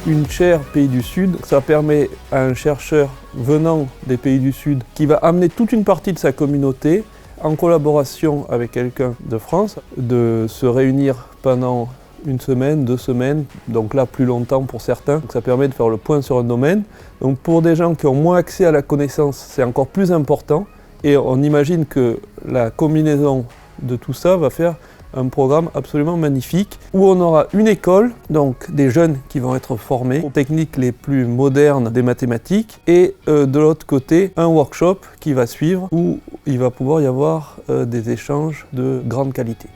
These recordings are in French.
une chaire Pays du Sud, ça permet à un chercheur venant des Pays du Sud qui va amener toute une partie de sa communauté en collaboration avec quelqu'un de France, de se réunir pendant une semaine, 2 semaines, donc là plus longtemps pour certains. Donc ça permet de faire le point sur un domaine. Donc pour des gens qui ont moins accès à la connaissance, c'est encore plus important. Et on imagine que la combinaison de tout ça va faire un programme absolument magnifique où on aura une école, donc des jeunes qui vont être formés aux techniques les plus modernes des mathématiques et de l'autre côté un workshop qui va suivre où il va pouvoir y avoir des échanges de grande qualité.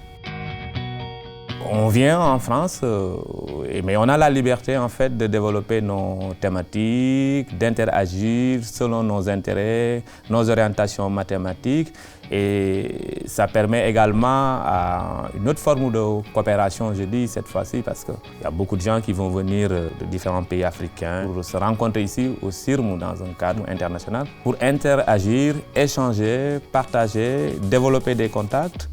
On vient en France, mais on a la liberté en fait de développer nos thématiques, d'interagir selon nos intérêts, nos orientations mathématiques. Et ça permet également à une autre forme de coopération, je dis cette fois-ci, parce qu'il y a beaucoup de gens qui vont venir de différents pays africains pour se rencontrer ici au CIRM dans un cadre international, pour interagir, échanger, partager, développer des contacts.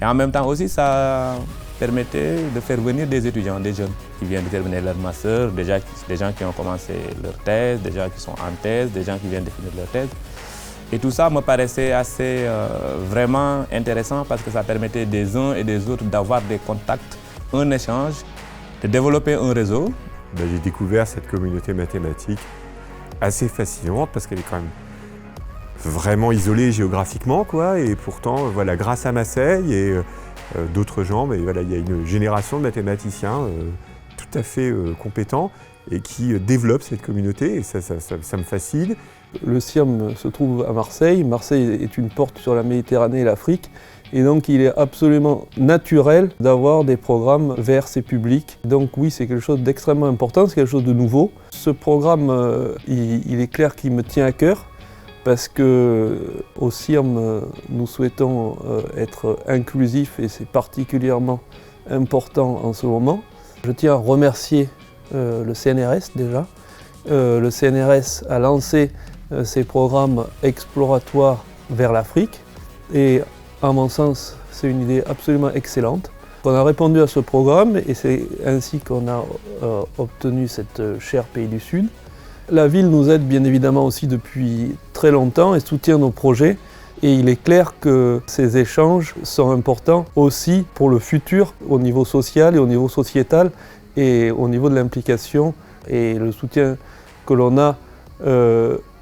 Et en même temps aussi, ça permettait de faire venir des étudiants, des jeunes qui viennent de terminer leur master, des gens qui ont commencé leur thèse, des gens qui sont en thèse, des gens qui viennent de finir leur thèse. Et tout ça me paraissait assez vraiment intéressant parce que ça permettait des uns et des autres d'avoir des contacts, un échange, de développer un réseau. J'ai découvert cette communauté mathématique assez fascinante parce qu'elle est quand même vraiment isolée géographiquement, quoi. Et pourtant, voilà, grâce à Marseille et d'autres gens, mais voilà, il y a une génération de mathématiciens tout à fait compétents et qui développent cette communauté et ça me fascine. Le CIRM se trouve à Marseille. Marseille est une porte sur la Méditerranée et l'Afrique. Et donc il est absolument naturel d'avoir des programmes vers ces publics. Donc oui, c'est quelque chose d'extrêmement important, c'est quelque chose de nouveau. Ce programme, il est clair qu'il me tient à cœur parce qu'au CIRM, nous souhaitons être inclusifs et c'est particulièrement important en ce moment. Je tiens à remercier le CNRS déjà. Le CNRS a lancé ces programmes exploratoires vers l'Afrique et à mon sens c'est une idée absolument excellente. On a répondu à ce programme et c'est ainsi qu'on a obtenu cette chaire Pays du Sud. La ville nous aide bien évidemment aussi depuis très longtemps et soutient nos projets et il est clair que ces échanges sont importants aussi pour le futur au niveau social et au niveau sociétal et au niveau de l'implication et le soutien que l'on a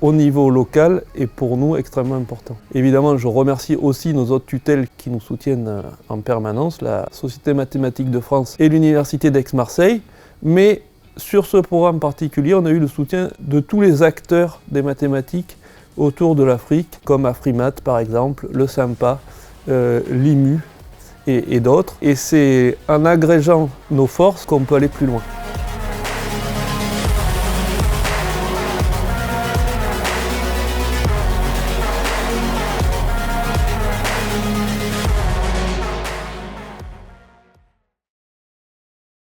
au niveau local est pour nous extrêmement important. Évidemment, je remercie aussi nos autres tutelles qui nous soutiennent en permanence, la Société mathématique de France et l'Université d'Aix-Marseille. Mais sur ce programme particulier, on a eu le soutien de tous les acteurs des mathématiques autour de l'Afrique, comme Afrimat par exemple, le SIMPA, l'IMU et d'autres. Et c'est en agrégeant nos forces qu'on peut aller plus loin.